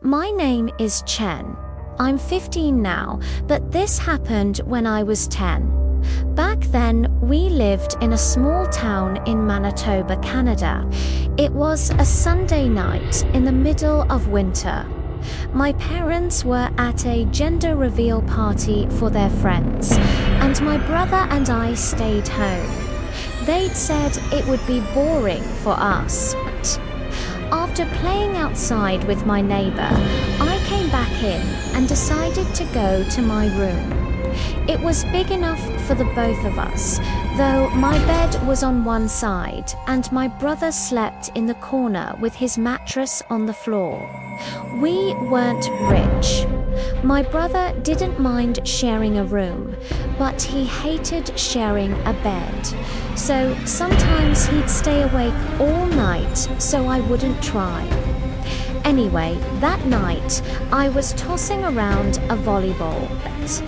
My name is Chen. I'm 15 now, but this happened when I was 10. Back then, we lived in a small town in Manitoba, Canada. It was a Sunday night in the middle of winter. My parents were at a gender reveal party for their friends, and my brother and I stayed home. They'd said it would be boring for us. After playing outside with my neighbor, I came back in and decided to go to my room. It was big enough for the both of us, though my bed was on one side and my brother slept in the corner with his mattress on the floor. We weren't rich. My brother didn't mind sharing a room, but he hated sharing a bed. So sometimes he'd stay awake all night so I wouldn't try. Anyway, that night I was tossing around a volleyball bat.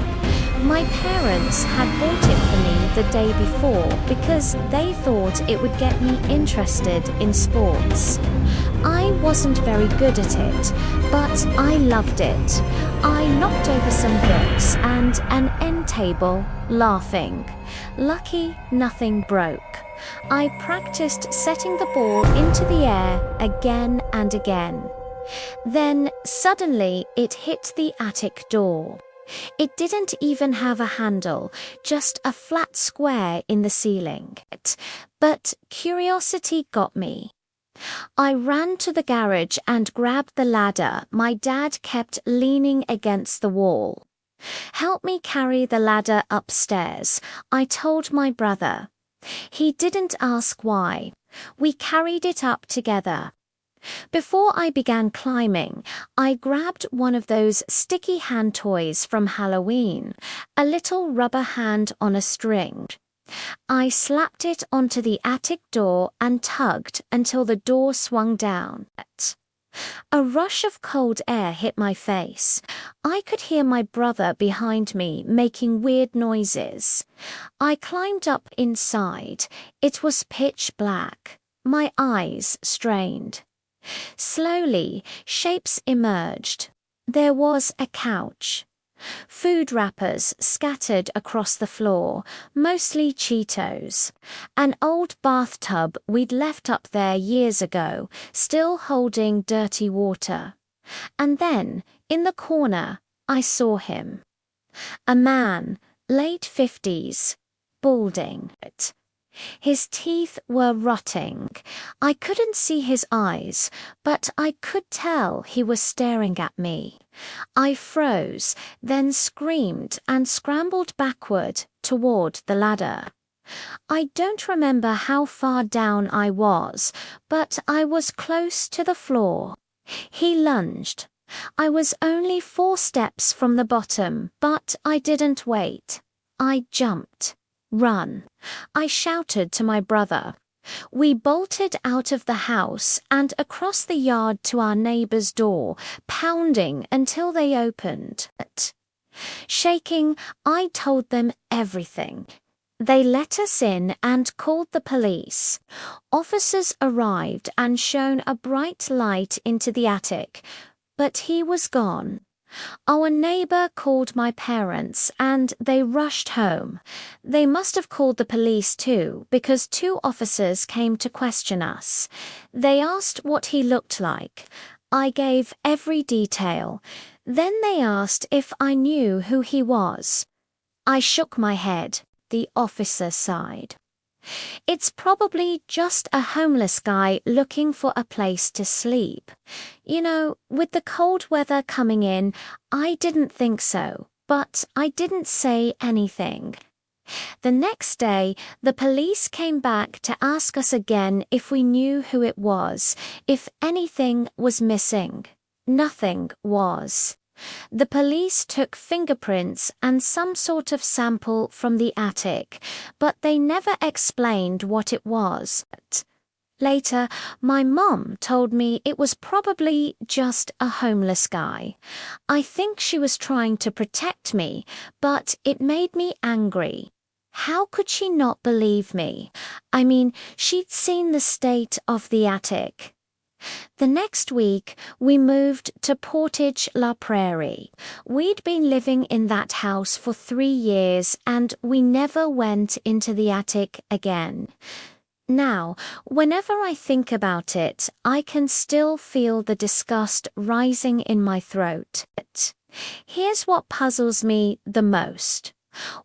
My parents had bought it for me the day before because they thought it would get me interested in sports. I wasn't very good at it, but I loved it. I knocked over some books and an end table, laughing. Lucky nothing broke. I practiced setting the ball into the air again and again. Then suddenly it hit the attic door. It didn't even have a handle, just a flat square in the ceiling. But curiosity got me. I ran to the garage and grabbed the ladder my dad kept leaning against the wall. "Help me carry the ladder upstairs," I told my brother. He didn't ask why. We carried it up together. Before I began climbing, I grabbed one of those sticky hand toys from Halloween, a little rubber hand on a string. I slapped it onto the attic door and tugged until the door swung down. A rush of cold air hit my face. I could hear my brother behind me making weird noises. I climbed up inside. It was pitch black. My eyes strained. Slowly, shapes emerged. There was a couch. Food wrappers scattered across the floor, mostly Cheetos. An old bathtub we'd left up there years ago, still holding dirty water. And then, in the corner, I saw him. A man, late 50s, balding. His teeth were rotting. I couldn't see his eyes, but I could tell he was staring at me. I froze, then screamed and scrambled backward toward the ladder. I don't remember how far down I was, but I was close to the floor. He lunged. I was only 4 steps from the bottom, but I didn't wait. I jumped. "Run!" I shouted to my brother. We bolted out of the house and across the yard to our neighbor's door, pounding until they opened. Shaking, I told them everything. They let us in and called the police. Officers arrived and shone a bright light into the attic, but he was gone. Our neighbor called my parents and they rushed home. They must have called the police too, because 2 officers came to question us. They asked what he looked like. I gave every detail. Then they asked if I knew who he was. I shook my head. The officer sighed. "It's probably just a homeless guy looking for a place to sleep. You know, with the cold weather coming in, I didn't think so, but I didn't say anything." The next day, the police came back to ask us again if we knew who it was, if anything was missing. Nothing was. The police took fingerprints and some sort of sample from the attic, but they never explained what it was. Later, my mom told me it was probably just a homeless guy. I think she was trying to protect me, but it made me angry. How could she not believe me? I mean, she'd seen the state of the attic. The next week, we moved to Portage la Prairie. We'd been living in that house for 3 years and we never went into the attic again. Now, whenever I think about it, I can still feel the disgust rising in my throat. Here's what puzzles me the most.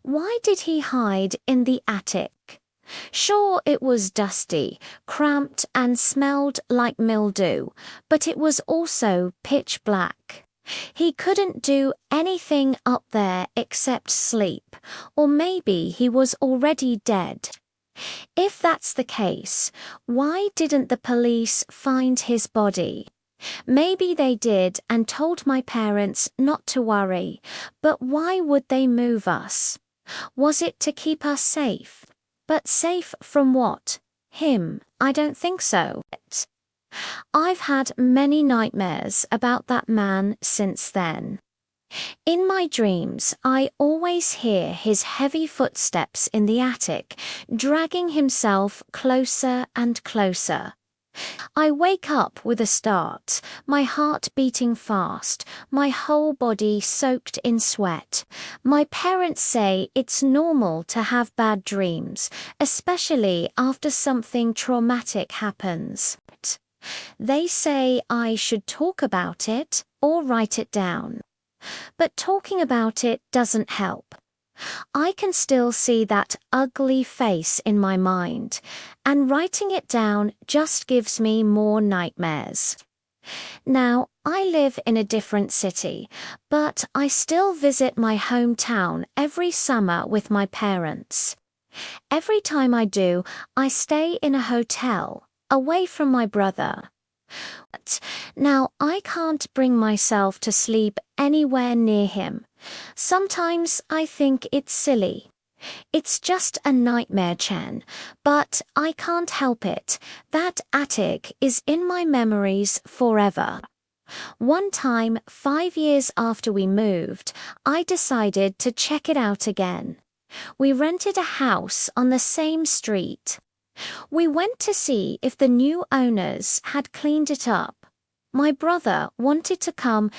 Why did he hide in the attic? Sure, it was dusty, cramped, and smelled like mildew, but it was also pitch black. He couldn't do anything up there except sleep, or maybe he was already dead. If that's the case, why didn't the police find his body? Maybe they did and told my parents not to worry, but why would they move us? Was it to keep us safe? But safe from what? Him? I don't think so. I've had many nightmares about that man since then. In my dreams, I always hear his heavy footsteps in the attic, dragging himself closer and closer. I wake up with a start, my heart beating fast, my whole body soaked in sweat. My parents say it's normal to have bad dreams, especially after something traumatic happens. They say I should talk about it or write it down. But talking about it doesn't help. I can still see that ugly face in my mind, and writing it down just gives me more nightmares. Now, I live in a different city, but I still visit my hometown every summer with my parents. Every time I do, I stay in a hotel, away from my brother. Now, I can't bring myself to sleep anywhere near him. Sometimes I think it's silly. It's just a nightmare, Chen, but I can't help it. That attic is in my memories forever. One time, 5 years after we moved, I decided to check it out again. We rented a house on the same street. We went to see if the new owners had cleaned it up. My brother wanted to come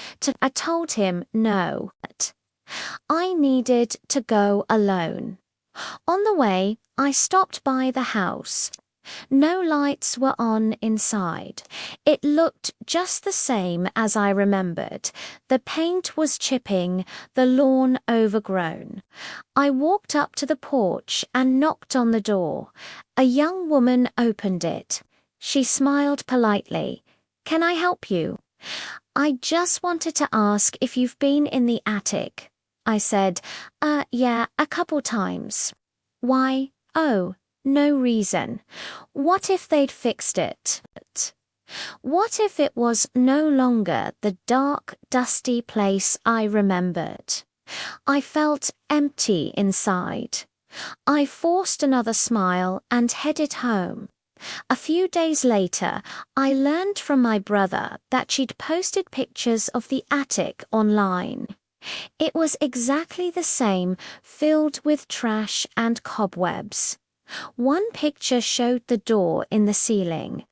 I told him no. I needed to go alone. On the way, I stopped by the house. No lights were on inside. It looked just the same as I remembered. The paint was chipping, the lawn overgrown. I walked up to the porch and knocked on the door. A young woman opened it. She smiled politely. "Can I help you?" "I just wanted to ask if you've been in the attic." I said, Yeah, a couple times." "Why?" "Oh, no reason." What if they'd fixed it? What if it was no longer the dark, dusty place I remembered? I felt empty inside. I forced another smile and headed home. A few days later, I learned from my brother that she'd posted pictures of the attic online. It was exactly the same, filled with trash and cobwebs. One picture showed the door in the ceiling.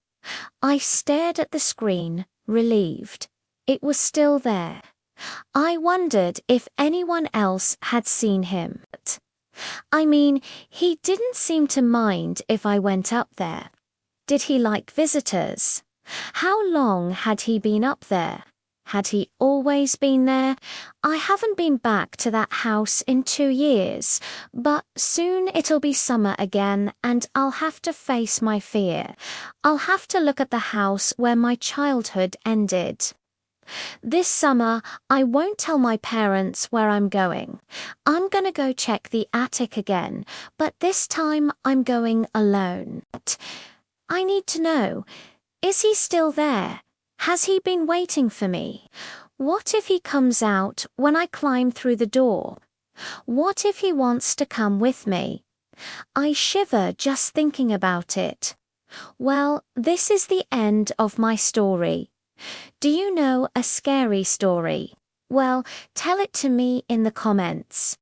I stared at the screen, relieved. It was still there. I wondered if anyone else had seen him. I mean, he didn't seem to mind if I went up there. Did he like visitors? How long had he been up there? Had he always been there? I haven't been back to that house in 2 years, but soon it'll be summer again and I'll have to face my fear. I'll have to look at the house where my childhood ended. This summer, I won't tell my parents where I'm going. I'm gonna go check the attic again, but this time I'm going alone. I need to know, is he still there? Has he been waiting for me? What if he comes out when I climb through the door? What if he wants to come with me? I shiver just thinking about it. Well, this is the end of my story. Do you know a scary story? Well, tell it to me in the comments.